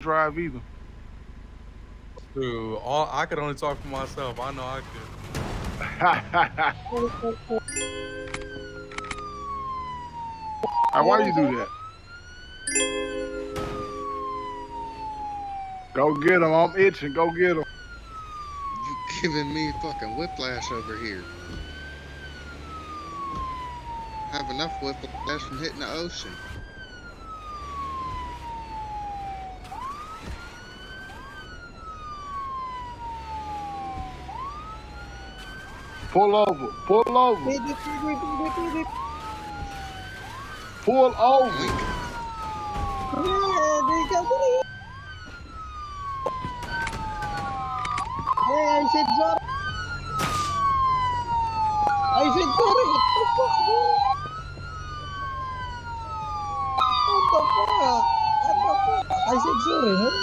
drive either. Dude, I could only talk for myself. I know I could. Why you do that? Go get him. I'm itching. Go get him. You giving me fucking whiplash over here. Have enough whiplash from hitting the ocean. Pull over. Pull over. Pull over. Hey, I said sorry. I said sorry. What the fuck, bro? What the fuck? What the fuck? I said sorry, huh?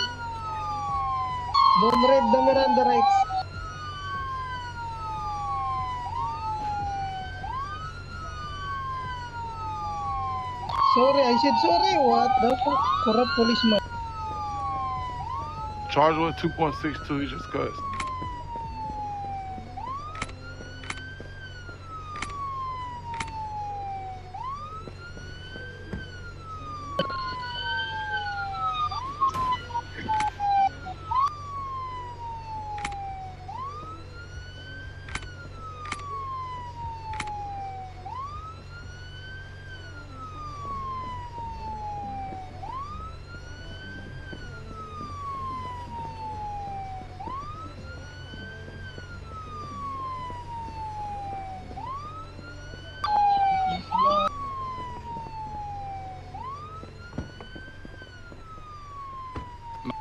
Don't read the Miranda rights. Sorry, I said sorry. What the fuck? Corrupt policeman. Charge with 2.62. He just cussed.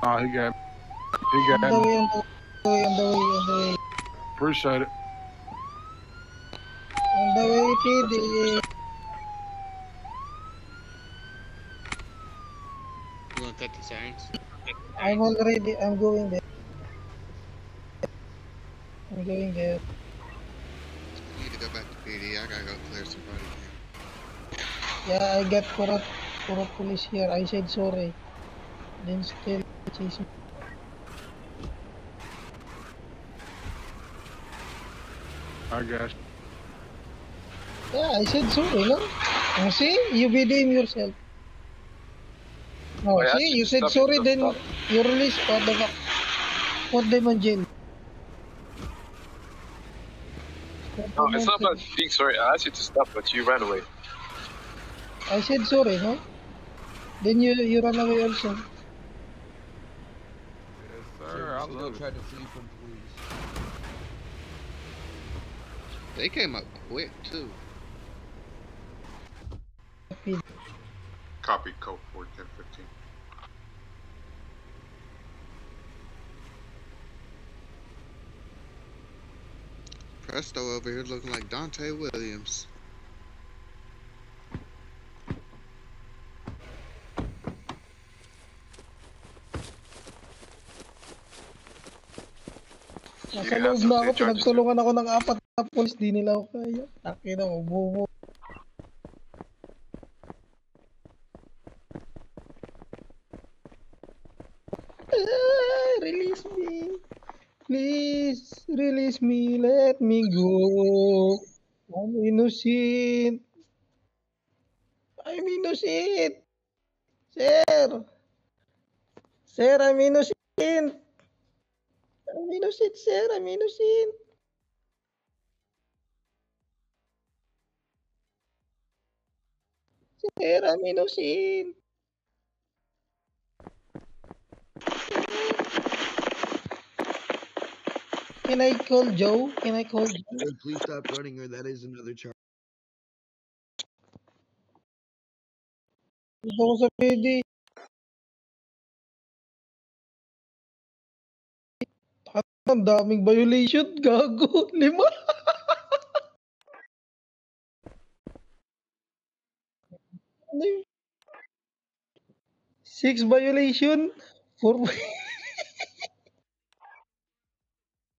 Nah, he got me. On the way. Appreciate it. On the way, PD. You want to cut the sirens? I'm going there. I'm going there. I need to go back to PD. I gotta go clear somebody here. Yeah, I got corrupt police here. I said sorry. Then still chase me. I got you. Yeah, I said sorry, no? Oh, see? You redeem yourself. No, see? You said sorry, then you release. What the fuck? Put them in jail. No, it's not about being sorry. I asked you to stop, but you ran away. I said sorry, no? Then you run away also. Yes, sir. I love Try it. to flee from police. They came up quick too. Copy code 41015. Presto over here looking like Dante Williams. Nasa loob na ako, pinagtulungan ako ng 4 na police, di nila ako kaya. Takin ako, bubo. Release me. Please, release me, let me go. I'm innocent. I'm innocent. Sir. Sir, I'm innocent. I'm innocent, sir. I'm innocent. Sir, I'm innocent. Can I call Joe? Can I call Joe? Hey, please stop running or that is another charge. Dito ko sa PD. Ang daming violation. Gago. 5. 6 violation. 4